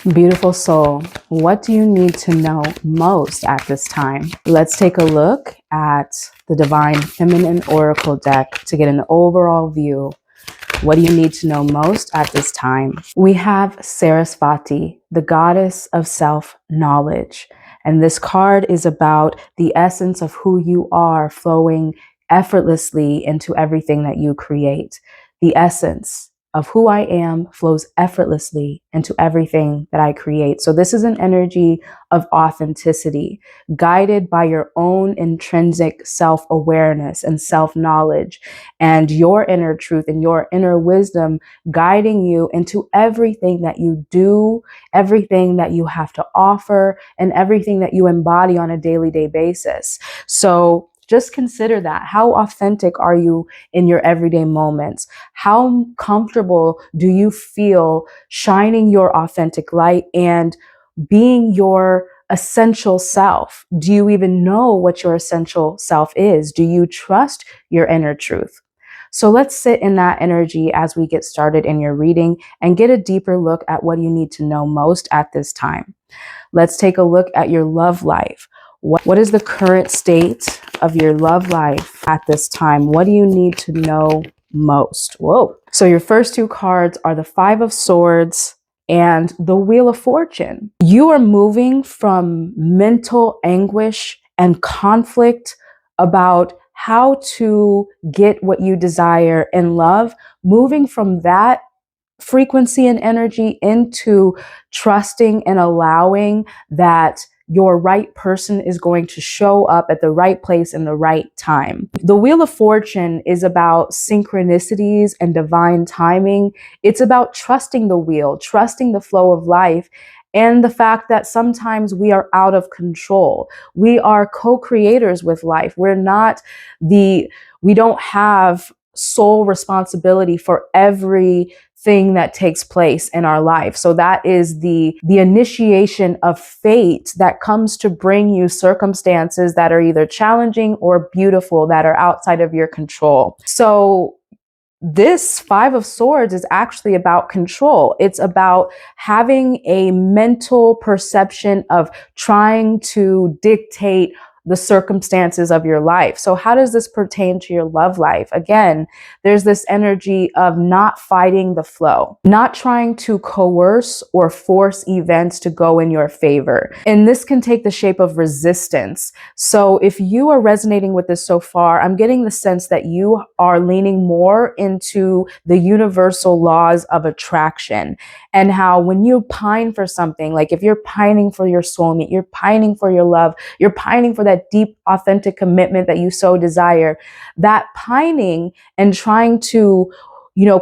Beautiful soul, what do you need to know most at this time? Let's take a look at the Divine Feminine Oracle deck to get an overall view. What do you need to know most at this time? We have Sarasvati, the goddess of self-knowledge. And this card is about the essence of who you are flowing effortlessly into everything that you create. The essence of who I am flows effortlessly into everything that I create. So this is an energy of authenticity, guided by your own intrinsic self-awareness and self-knowledge and your inner truth and your inner wisdom guiding you into everything that you do, everything that you have to offer, and everything that you embody on a daily basis. So just consider that. How authentic are you in your everyday moments? How comfortable do you feel shining your authentic light and being your essential self? Do you even know what your essential self is? Do you trust your inner truth? So let's sit in that energy as we get started in your reading and get a deeper look at what you need to know most at this time. Let's take a look at your love life. What is the current state of your love life at this time? What do you need to know most? Whoa. So your first two cards are the Five of Swords and the Wheel of Fortune. You are moving from mental anguish and conflict about how to get what you desire in love, moving from that frequency and energy into trusting and allowing that your right person is going to show up at the right place in the right time. The Wheel of Fortune is about synchronicities and divine timing. It's about trusting the wheel, trusting the flow of life, and the fact that sometimes we are out of control. We are co-creators with life. We don't have sole responsibility for everything that takes place in our life. So that is the initiation of fate that comes to bring you circumstances that are either challenging or beautiful that are outside of your control. So this Five of Swords is actually about control. It's about having a mental perception of trying to dictate the circumstances of your life. So how does this pertain to your love life? Again, there's this energy of not fighting the flow, not trying to coerce or force events to go in your favor. And this can take the shape of resistance. So if you are resonating with this so far, I'm getting the sense that you are leaning more into the universal laws of attraction, and how when you pine for something, like if you're pining for your soulmate, you're pining for your love, you're pining for that deep, authentic commitment that you so desire, that pining and trying to,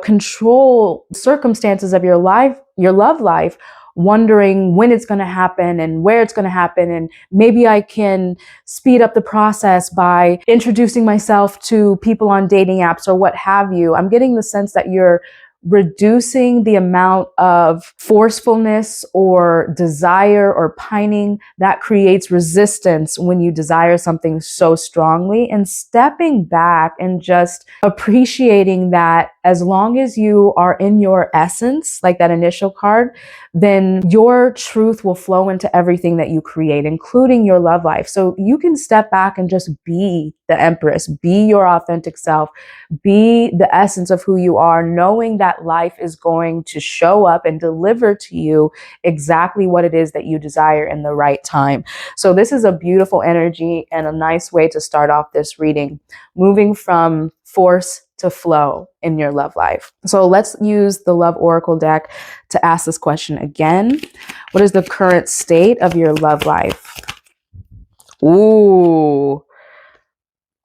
control circumstances of your life, your love life, wondering when it's going to happen and where it's going to happen. And maybe I can speed up the process by introducing myself to people on dating apps or what have you. I'm getting the sense that you're reducing the amount of forcefulness or desire or pining that creates resistance when you desire something so strongly, and stepping back and just appreciating that as long as you are in your essence, like that initial card, then your truth will flow into everything that you create, including your love life. So you can step back and just be the Empress, be your authentic self, be the essence of who you are, knowing that life is going to show up and deliver to you exactly what it is that you desire in the right time. So this is a beautiful energy and a nice way to start off this reading, moving from force to flow in your love life. So let's use the Love Oracle deck to ask this question again. What is the current state of your love life? Ooh.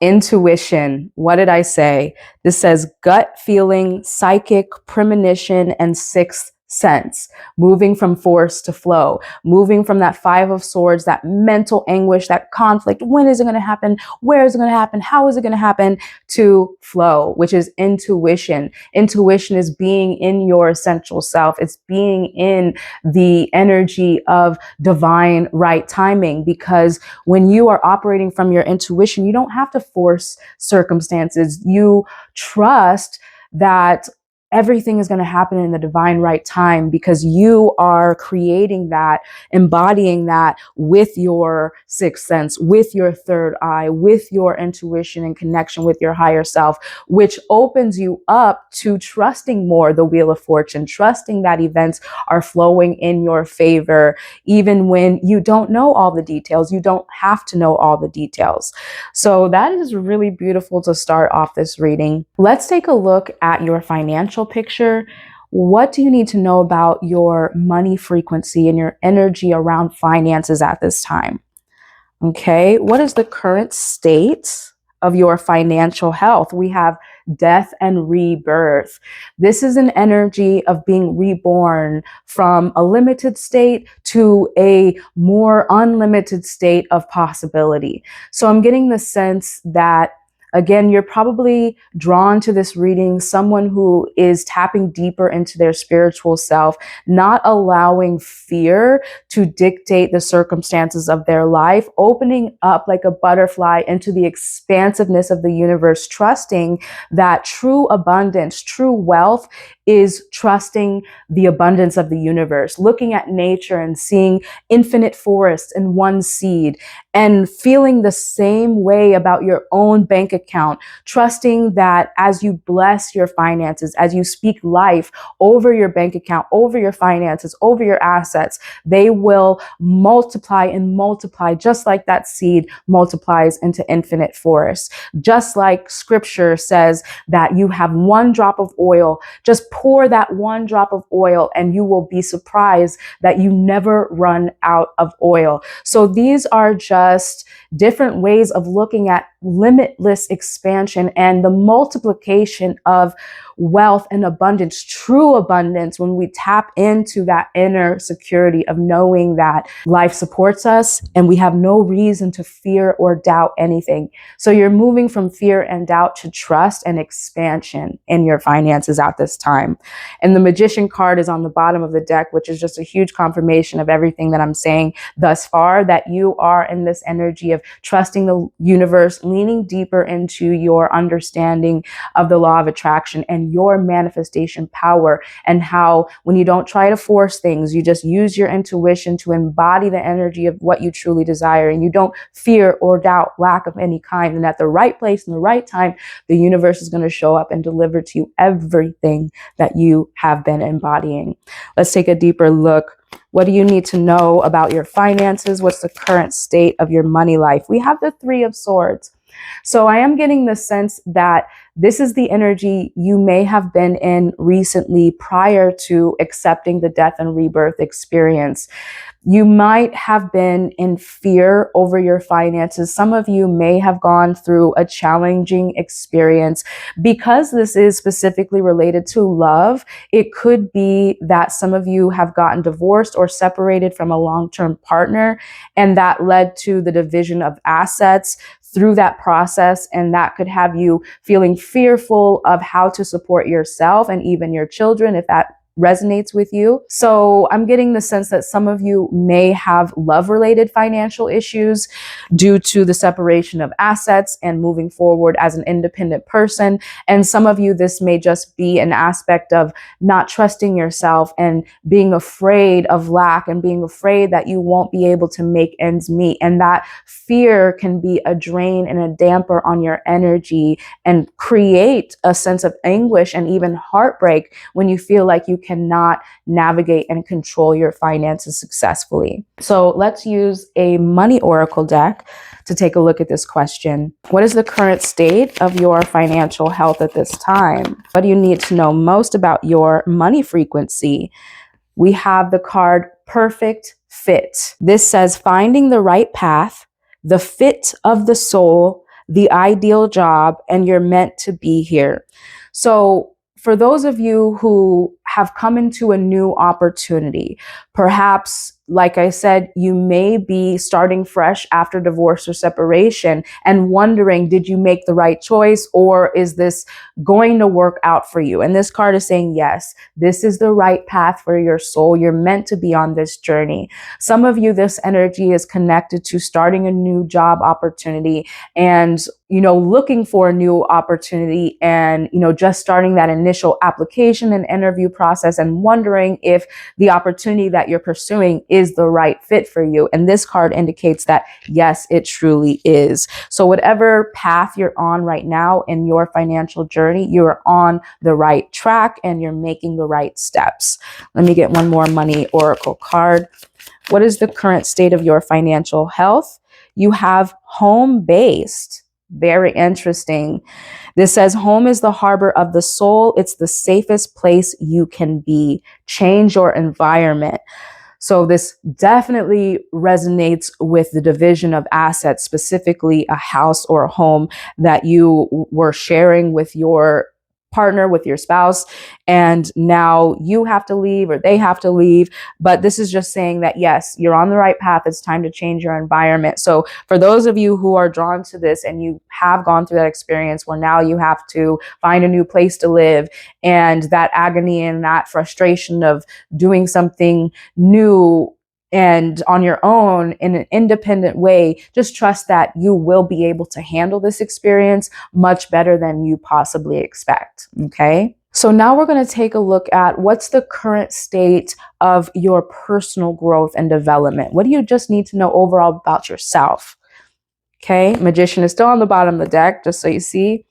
Intuition. What did I say? This says gut feeling, psychic, premonition, and sixth sense. Moving from force to flow. Moving from that Five of Swords, that mental anguish, that conflict. When is it going to happen? Where is it going to happen? How is it going to happen? To flow, which is intuition. Intuition is being in your essential self. It's being in the energy of divine right timing, because when you are operating from your intuition, you don't have to force circumstances. You trust that everything is going to happen in the divine right time, because you are creating that, embodying that with your sixth sense, with your third eye, with your intuition and connection with your higher self, which opens you up to trusting more the wheel of fortune, trusting that events are flowing in your favor, even when you don't know all the details. You don't have to know all the details. So that is really beautiful to start off this reading. Let's take a look at your financial picture. What do you need to know about your money frequency and your energy around finances at this time? Okay, what is the current state of your financial health? We have death and rebirth. This is an energy of being reborn from a limited state to a more unlimited state of possibility. So I'm getting the sense that, again, you're probably drawn to this reading, someone who is tapping deeper into their spiritual self, not allowing fear to dictate the circumstances of their life, opening up like a butterfly into the expansiveness of the universe, trusting that true abundance, true wealth is trusting the abundance of the universe, looking at nature and seeing infinite forests in one seed, and feeling the same way about your own bank account, trusting that as you bless your finances, as you speak life over your bank account, over your finances, over your assets, they will multiply and multiply, just like that seed multiplies into infinite forests. Just like scripture says that you have one drop of oil, just pour that one drop of oil and you will be surprised that you never run out of oil. So these are just different ways of looking at limitless expansion and the multiplication of wealth and abundance, true abundance, when we tap into that inner security of knowing that life supports us and we have no reason to fear or doubt anything. So you're moving from fear and doubt to trust and expansion in your finances at this time. And the Magician card is on the bottom of the deck, which is just a huge confirmation of everything that I'm saying thus far, that you are in this energy of trusting the universe, leaning deeper into your understanding of the law of attraction and your manifestation power, and how when you don't try to force things, you just use your intuition to embody the energy of what you truly desire, and you don't fear or doubt lack of any kind. And at the right place and the right time, the universe is going to show up and deliver to you everything that you have been embodying. Let's take a deeper look. What do you need to know about your finances? What's the current state of your money life? We have the Three of Swords. So I am getting the sense that this is the energy you may have been in recently prior to accepting the death and rebirth experience. You might have been in fear over your finances. Some of you may have gone through a challenging experience. Because this is specifically related to love, it could be that some of you have gotten divorced or separated from a long-term partner, and that led to the division of assets through that process. And that could have you feeling fearful of how to support yourself and even your children, if that resonates with you. So I'm getting the sense that some of you may have love-related financial issues due to the separation of assets and moving forward as an independent person. And some of you, this may just be an aspect of not trusting yourself and being afraid of lack and being afraid that you won't be able to make ends meet. And that fear can be a drain and a damper on your energy and create a sense of anguish and even heartbreak when you feel like you cannot navigate and control your finances successfully. So let's use a money oracle deck to take a look at this question. What is the current state of your financial health at this time? What do you need to know most about your money frequency? We have the card Perfect Fit. This says finding the right path, the fit of the soul, the ideal job, and you're meant to be here. So for those of you who have come into a new opportunity, perhaps, like I said, you may be starting fresh after divorce or separation and wondering, did you make the right choice, or is this going to work out for you? And this card is saying, yes, this is the right path for your soul. You're meant to be on this journey. Some of you, this energy is connected to starting a new job opportunity, and looking for a new opportunity and, just starting that initial application and interview process and wondering if the opportunity that you're pursuing is the right fit for you. And this card indicates that, yes, it truly is. So whatever path you're on right now in your financial journey, you're on the right track and you're making the right steps. Let me get one more money oracle card. What is the current state of your financial health? You have home-based. Very interesting. This says home is the harbor of the soul. It's the safest place you can be. Change your environment. So this definitely resonates with the division of assets, specifically a house or a home that you were sharing with your partner, with your spouse, and now you have to leave or they have to leave. But this is just saying that, yes, you're on the right path. It's time to change your environment. So for those of you who are drawn to this and you have gone through that experience where now you have to find a new place to live, and that agony and that frustration of doing something new and on your own in an independent way, just trust that you will be able to handle this experience much better than you possibly expect. Okay. So now we're going to take a look at what's the current state of your personal growth and development. What do you just need to know overall about yourself? Okay. Magician is still on the bottom of the deck, just so you see.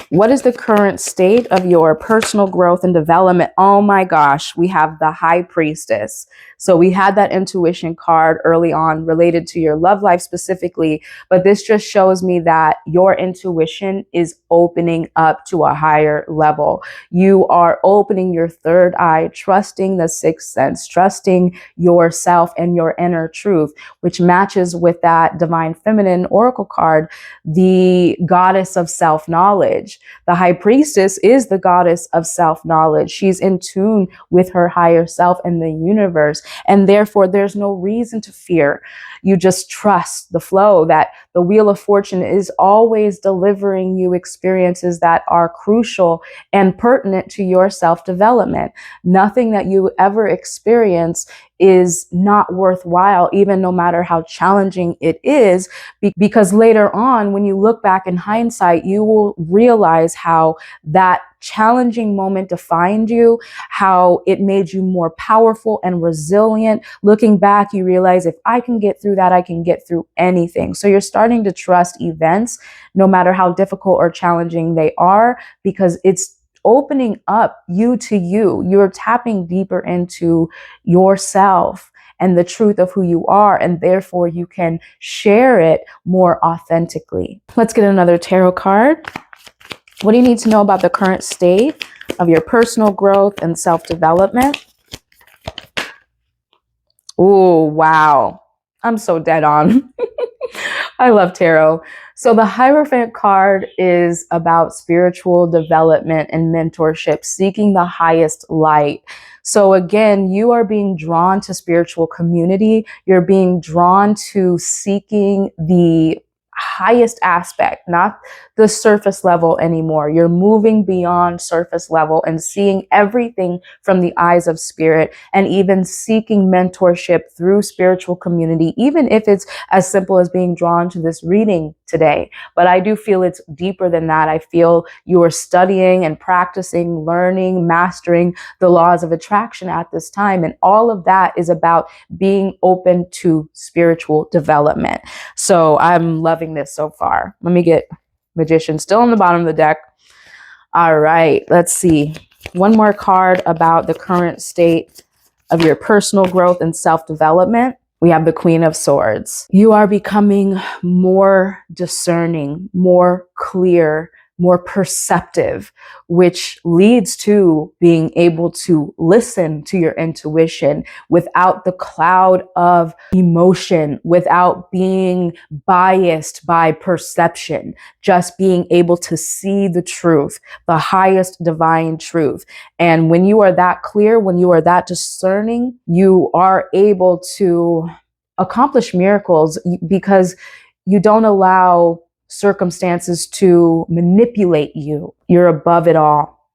What is the current state of your personal growth and development? Oh my gosh, we have the High Priestess. So we had that intuition card early on related to your love life specifically, but this just shows me that your intuition is opening up to a higher level. You are opening your third eye, trusting the sixth sense, trusting yourself and your inner truth, which matches with that divine feminine oracle card, the goddess of self-knowledge. The High Priestess is the goddess of self-knowledge. She's in tune with her higher self and the universe. And therefore, there's no reason to fear. You just trust the flow, that the Wheel of Fortune is always delivering you experiences that are crucial and pertinent to your self-development. Nothing that you ever experience is not worthwhile, even no matter how challenging it is, because later on, when you look back in hindsight, you will realize how that challenging moment defined you, how it made you more powerful and resilient. Looking back, you realize if I can get through that, I can get through anything. So you're starting to trust events, no matter how difficult or challenging they are, because it's opening up you to you. You're tapping deeper into yourself and the truth of who you are, and therefore you can share it more authentically. Let's get another tarot card. What do you need to know about the current state of your personal growth and self-development? Oh, wow. I'm so dead on. I love tarot. So the Hierophant card is about spiritual development and mentorship, seeking the highest light. So again, you are being drawn to spiritual community. You're being drawn to seeking the highest aspect, not the surface level anymore. You're moving beyond surface level and seeing everything from the eyes of spirit, and even seeking mentorship through spiritual community, even if it's as simple as being drawn to this reading today. But I do feel it's deeper than that. I feel you are studying and practicing, learning, mastering the laws of attraction at this time. And all of that is about being open to spiritual development. So I'm loving this so far. Let me get Magician still on the bottom of the deck. All right, let's see. One more card about the current state of your personal growth and self-development. We have the Queen of Swords. You are becoming more discerning, more clear, more perceptive, which leads to being able to listen to your intuition without the cloud of emotion, without being biased by perception, just being able to see the truth, the highest divine truth. And when you are that clear, when you are that discerning, you are able to accomplish miracles because you don't allow circumstances to manipulate you. You're above it all.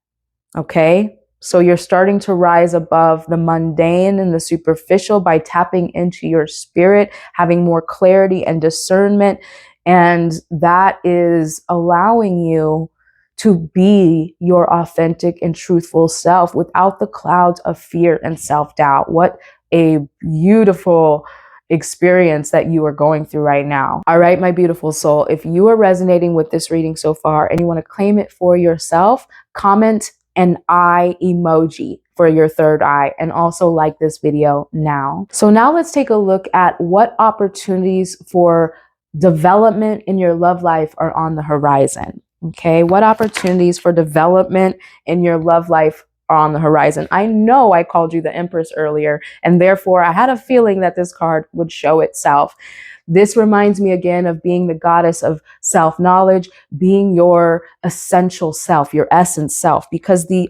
Okay? So you're starting to rise above the mundane and the superficial by tapping into your spirit, having more clarity and discernment. And that is allowing you to be your authentic and truthful self without the clouds of fear and self-doubt. What a beautiful experience that you are going through right now. All right, my beautiful soul, if you are resonating with this reading so far and you want to claim it for yourself, comment an eye emoji for your third eye, and also like this video now. So now let's take a look at what opportunities for development in your love life are on the horizon. Okay, what opportunities for development in your love life are on the horizon? I know I called you the Empress earlier, and therefore I had a feeling that this card would show itself. This reminds me again of being the goddess of self-knowledge, being your essential self, your essence self, because the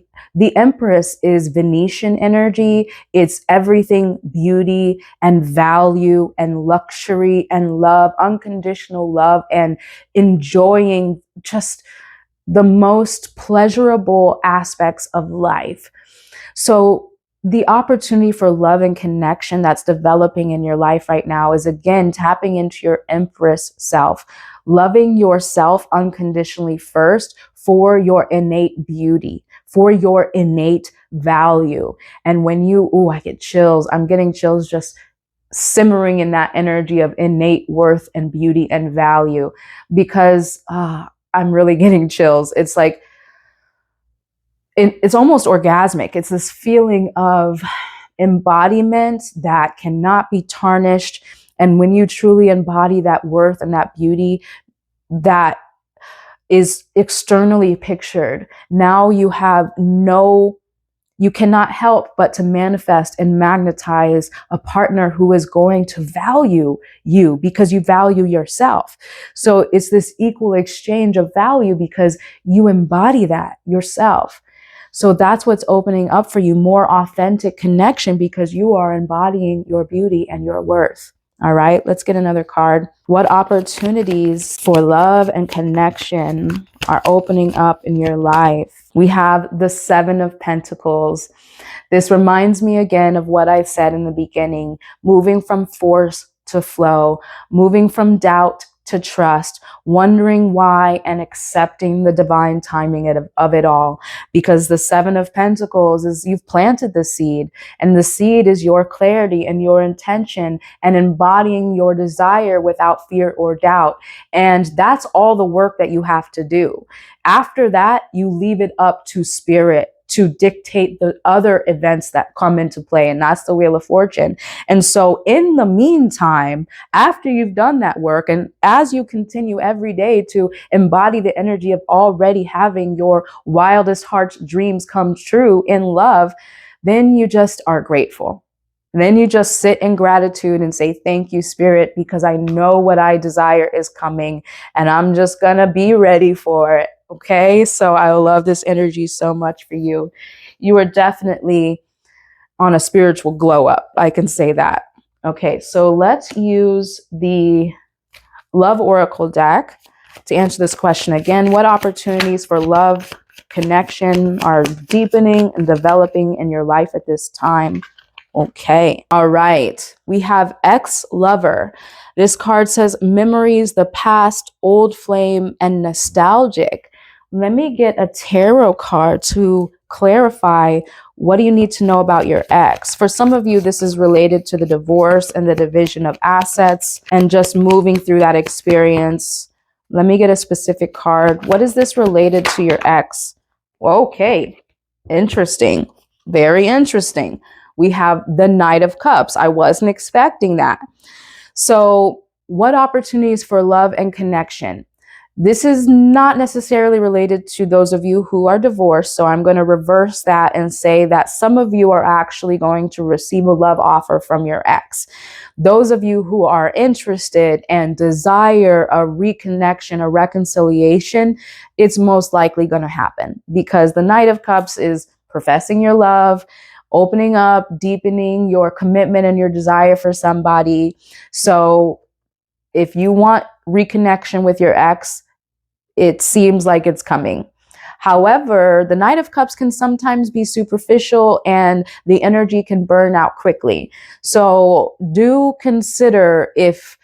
Empress is Venetian energy. It's everything beauty and value and luxury and love, unconditional love, and enjoying just the most pleasurable aspects of life. So the opportunity for love and connection that's developing in your life right now is, again, tapping into your Empress self, loving yourself unconditionally first for your innate beauty, for your innate value. And when you, I get chills. I'm getting chills just simmering in that energy of innate worth and beauty and value, because I'm really getting chills. It's like, it's almost orgasmic. It's this feeling of embodiment that cannot be tarnished. And when you truly embody that worth and that beauty that is externally pictured, now you cannot help but to manifest and magnetize a partner who is going to value you because you value yourself. So it's this equal exchange of value because you embody that yourself. So that's what's opening up for you, more authentic connection, because you are embodying your beauty and your worth. All right, let's get another card. What opportunities for love and connection are opening up in your life? We have the Seven of Pentacles. This reminds me again of what I said in the beginning, moving from force to flow, moving from doubt to trust, wondering why, and accepting the divine timing of it all. Because the Seven of Pentacles is, you've planted the seed, and the seed is your clarity and your intention and embodying your desire without fear or doubt. And that's all the work that you have to do. After that, you leave it up to spirit to dictate the other events that come into play. And that's the Wheel of Fortune. And so in the meantime, after you've done that work, and as you continue every day to embody the energy of already having your wildest heart's dreams come true in love, then you just are grateful. And then you just sit in gratitude and say, thank you, Spirit, because I know what I desire is coming and I'm just gonna be ready for it. Okay, so I love this energy so much for you. You are definitely on a spiritual glow up. I can say that. Okay, so let's use the Love Oracle deck to answer this question again. What opportunities for love, connection are deepening and developing in your life at this time? Okay. All right. We have ex-lover. This card says memories, the past, old flame, and nostalgic. Let me get a tarot card to clarify, what do you need to know about your ex? For some of you, this is related to the divorce and the division of assets and just moving through that experience. Let me get a specific card. What is this related to your ex? Okay. Interesting. Very interesting. We have the Knight of Cups. I wasn't expecting that. So what opportunities for love and connection? This is not necessarily related to those of you who are divorced. So I'm going to reverse that and say that some of you are actually going to receive a love offer from your ex. Those of you who are interested and desire a reconnection, a reconciliation, it's most likely going to happen because the Knight of Cups is professing your love, opening up, deepening your commitment and your desire for somebody. So if you want reconnection with your ex, it seems like it's coming. However, the Knight of Cups can sometimes be superficial and the energy can burn out quickly. So do consider if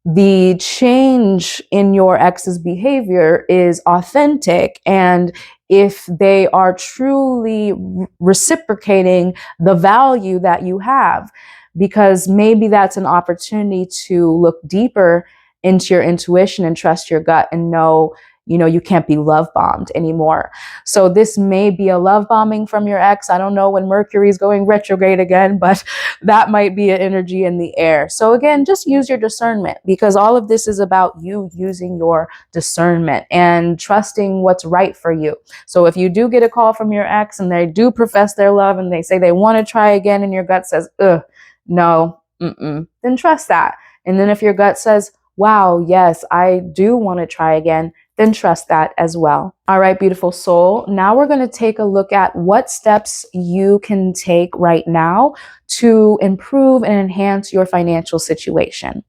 the change in your ex's behavior is authentic, and if they are truly reciprocating the value that you have, because maybe that's an opportunity to look deeper into your intuition and trust your gut and know, you can't be love bombed anymore. So this may be a love bombing from your ex. I don't know when Mercury is going retrograde again, but that might be an energy in the air. So again, just use your discernment, because all of this is about you using your discernment and trusting what's right for you. So if you do get a call from your ex and they do profess their love and they say they want to try again and your gut says, ugh, no, then trust that. And then if your gut says, wow, yes, I do want to try again, then trust that as well. All right, beautiful soul. Now we're going to take a look at what steps you can take right now to improve and enhance your financial situation.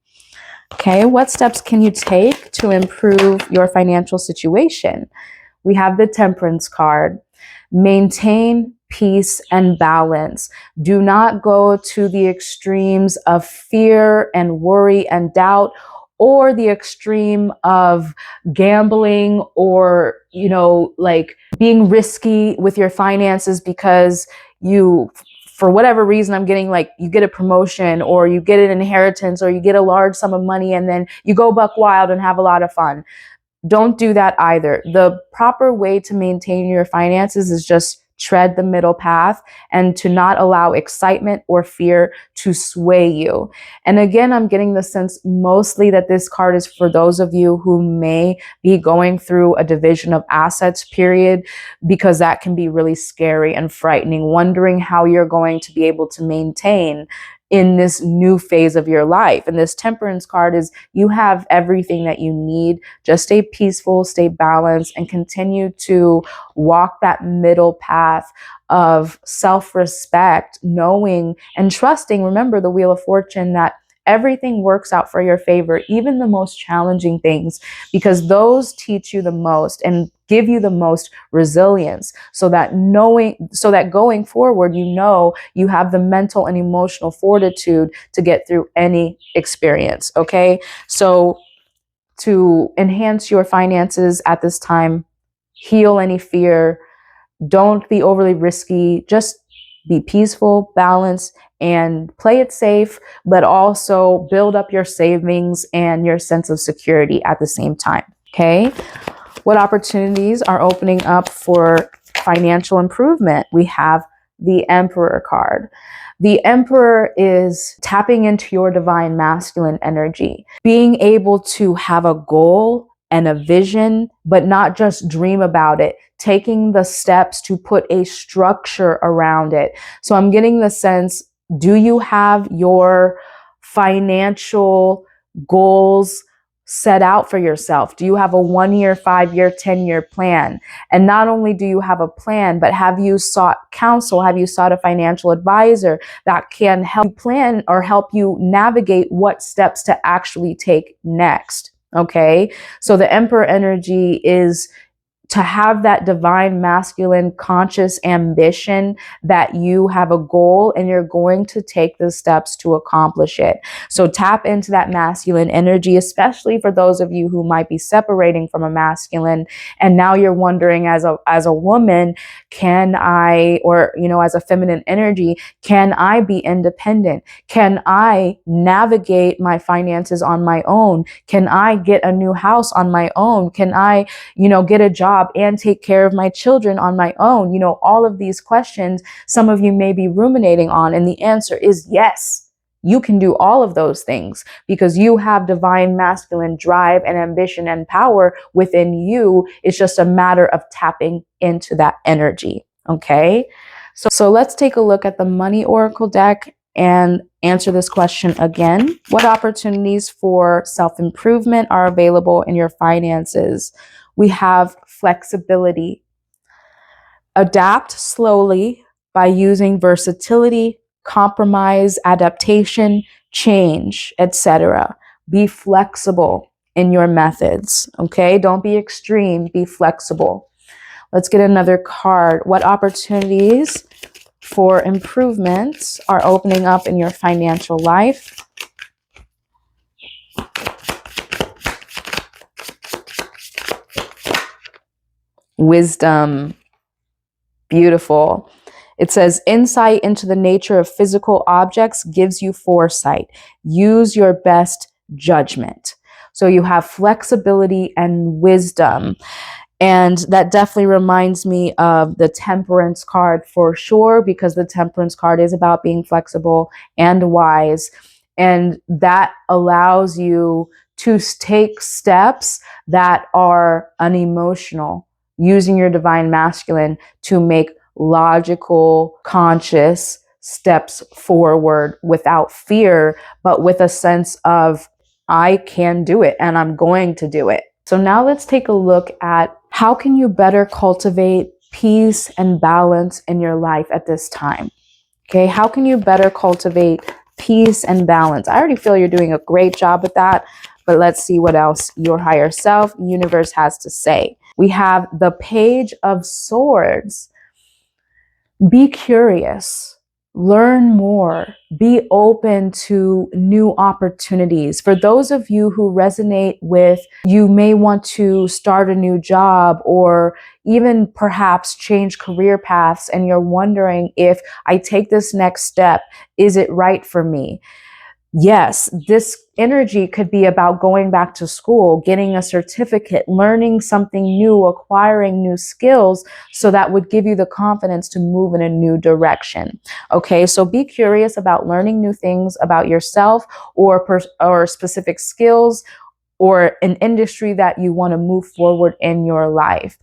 Okay, what steps can you take to improve your financial situation? We have the Temperance card. Maintain peace and balance. Do not go to the extremes of fear and worry and doubt, or the extreme of gambling, or, like being risky with your finances because for whatever reason, I'm getting like, you get a promotion or you get an inheritance or you get a large sum of money and then you go buck wild and have a lot of fun. Don't do that either. The proper way to maintain your finances is just tread the middle path and to not allow excitement or fear to sway you. And again, I'm getting the sense mostly that this card is for those of you who may be going through a division of assets period, because that can be really scary and frightening, wondering how you're going to be able to maintain in this new phase of your life. And this Temperance card is, you have everything that you need. Just stay peaceful, stay balanced, and continue to walk that middle path of self-respect, knowing and trusting, remember the Wheel of Fortune, that everything works out for your favor, even the most challenging things, because those teach you the most and give you the most resilience, so that going forward, you have the mental and emotional fortitude to get through any experience. Okay, so to enhance your finances at this time, heal any fear, don't be overly risky, just be peaceful, balanced, and play it safe, but also build up your savings and your sense of security at the same time. Okay, what opportunities are opening up for financial improvement? We have the Emperor card. The Emperor is tapping into your divine masculine energy, being able to have a goal and a vision, but not just dream about it, taking the steps to put a structure around it. So I'm getting the sense, do you have your financial goals set out for yourself? Do you have a 1-year, 5-year, 10-year plan? And not only do you have a plan, but have you sought counsel? Have you sought a financial advisor that can help you plan or help you navigate what steps to actually take next? Okay, so the Emperor energy is to have that divine masculine conscious ambition that you have a goal and you're going to take the steps to accomplish it. So tap into that masculine energy, especially for those of you who might be separating from a masculine. And now you're wondering, as a woman, can I, or, as a feminine energy, can I be independent? Can I navigate my finances on my own? Can I get a new house on my own? Can I, get a job and take care of my children on my own? All of these questions some of you may be ruminating on, and the answer is yes. You can do all of those things because you have divine masculine drive and ambition and power within you. It's just a matter of tapping into that energy. Okay, so let's take a look at the Money Oracle deck and answer this question again. What opportunities for self-improvement are available in your finances? We have flexibility. Adapt slowly by using versatility, compromise, adaptation, change, etc. Be flexible in your methods, okay? Don't be extreme, be flexible. Let's get another card. What opportunities for improvements are opening up in your financial life? wisdom. Beautiful. It says, insight into the nature of physical objects gives you foresight. Use your best judgment. So you have flexibility and wisdom. And that definitely reminds me of the temperance card for sure, because the temperance card is about being flexible and wise. And that allows you to take steps that are unemotional, using your divine masculine to make logical, conscious steps forward without fear, but with a sense of, I can do it and I'm going to do it. So now let's take a look at how can you better cultivate peace and balance in your life at this time. Okay, how can you better cultivate peace and balance? I already feel you're doing a great job with that, but let's see what else your higher self, universe, has to say. We have the Page of Swords. Be curious, learn more, be open to new opportunities. For those of you who resonate with, you may want to start a new job or even perhaps change career paths, and you're wondering, if I take this next step, is it right for me? Yes, this energy could be about going back to school, getting a certificate, learning something new, acquiring new skills, so that would give you the confidence to move in a new direction. Okay, so be curious about learning new things about yourself or specific skills or an industry that you want to move forward in your life.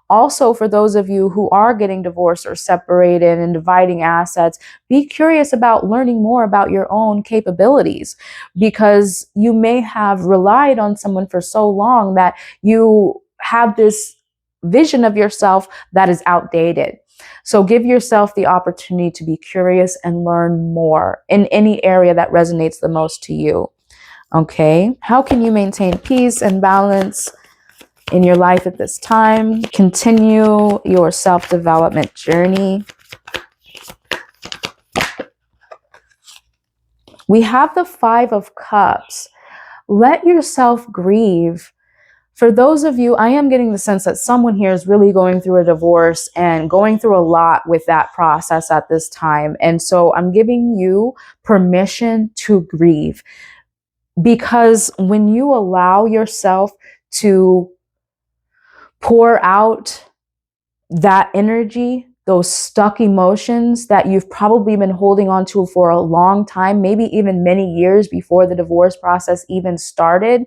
Also, for those of you who are getting divorced or separated and dividing assets, be curious about learning more about your own capabilities, because you may have relied on someone for so long that you have this vision of yourself that is outdated. So give yourself the opportunity to be curious and learn more in any area that resonates the most to you. Okay, how can you maintain peace and balance in your life at this time? Continue your self-development journey. We have the Five of Cups. Let yourself grieve. For those of you, I am getting the sense that someone here is really going through a divorce and going through a lot with that process at this time. And so I'm giving you permission to grieve, because when you allow yourself to pour out that energy, those stuck emotions that you've probably been holding on to for a long time, maybe even many years before the divorce process even started,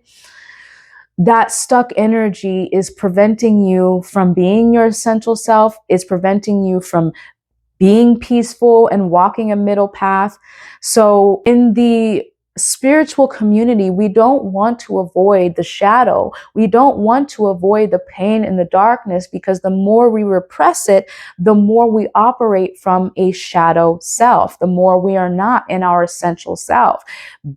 that stuck energy is preventing you from being your essential self, is preventing you from being peaceful and walking a middle path. So in the spiritual community, we don't want to avoid the shadow. We don't want to avoid the pain and the darkness, because the more we repress it, the more we operate from a shadow self, the more we are not in our essential self.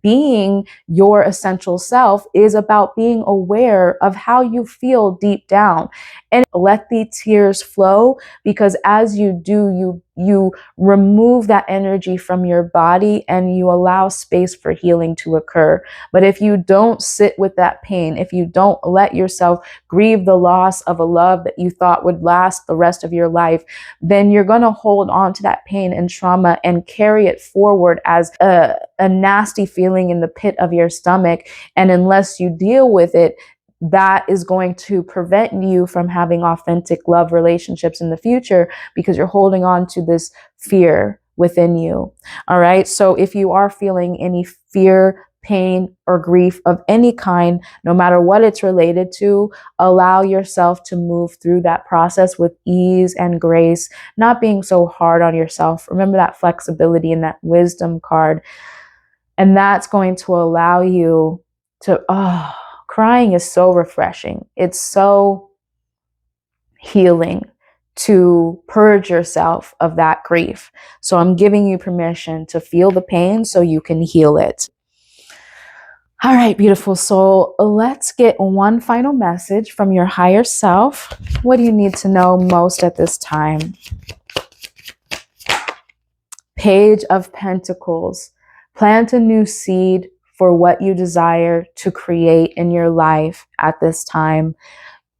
Being your essential self is about being aware of how you feel deep down, and let the tears flow, because as you do, you remove that energy from your body and you allow space for healing to occur. But if you don't sit with that pain, if you don't let yourself grieve the loss of a love that you thought would last the rest of your life, then you're going to hold on to that pain and trauma and carry it forward as a nasty feeling in the pit of your stomach. And unless you deal with it, that is going to prevent you from having authentic love relationships in the future, because you're holding on to this fear within you. All right. So if you are feeling any fear, pain, or grief of any kind, no matter what it's related to, allow yourself to move through that process with ease and grace, not being so hard on yourself. Remember that flexibility in that wisdom card. And that's going to allow you to, crying is so refreshing. It's so healing to purge yourself of that grief. So I'm giving you permission to feel the pain so you can heal it. All right, beautiful soul. Let's get one final message from your higher self. What do you need to know most at this time? Page of Pentacles. Plant a new seed for what you desire to create in your life at this time.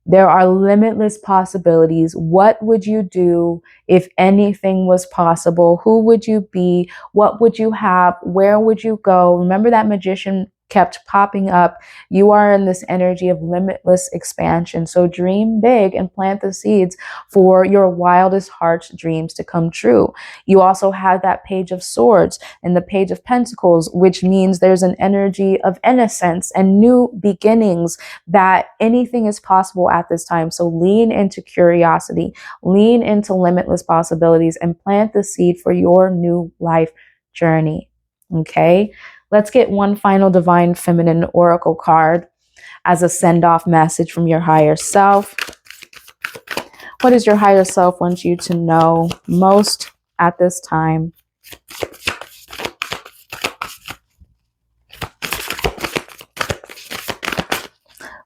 There are limitless possibilities. What would you do if anything was possible? Who would you be? What would you have? Where would you go? Remember that magician kept popping up. You are in this energy of limitless expansion. So dream big and plant the seeds for your wildest heart's dreams to come true. You also have that Page of Swords and the Page of Pentacles, which means there's an energy of innocence and new beginnings, that anything is possible at this time. So lean into curiosity, lean into limitless possibilities, and plant the seed for your new life journey. Okay, let's get one final Divine Feminine Oracle card as a send-off message from your higher self. What does your higher self want you to know most at this time?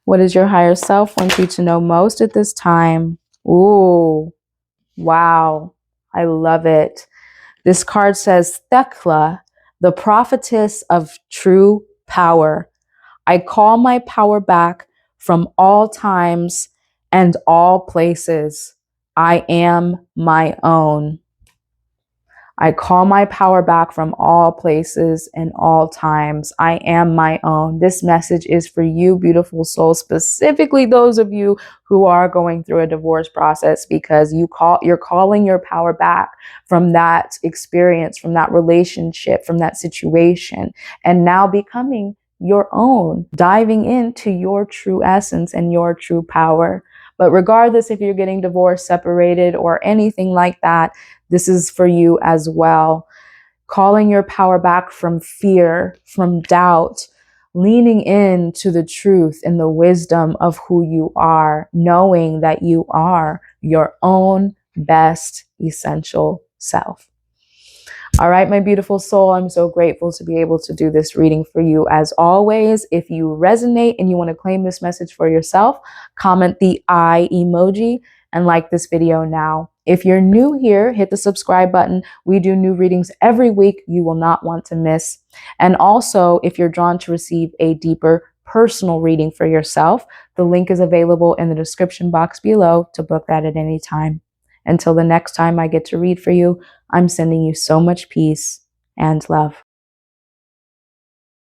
What does your higher self want you to know most at this time? Ooh, wow. I love it. This card says, Thekla, the prophetess of true power. I call my power back from all times and all places. I am my own. I call my power back from all places and all times. I am my own. This message is for you, beautiful soul, specifically those of you who are going through a divorce process, because you're calling your power back from that experience, from that relationship, from that situation, and now becoming your own, diving into your true essence and your true power. But regardless if you're getting divorced, separated, or anything like that, this is for you as well. Calling your power back from fear, from doubt, leaning into the truth and the wisdom of who you are, knowing that you are your own best essential self. All right, my beautiful soul, I'm so grateful to be able to do this reading for you as always. If you resonate and you want to claim this message for yourself, comment the I emoji and like this video now. If you're new here, hit the subscribe button. We do new readings every week you will not want to miss. And also, if you're drawn to receive a deeper personal reading for yourself, the link is available in the description box below to book that at any time. Until the next time I get to read for you, I'm sending you so much peace and love.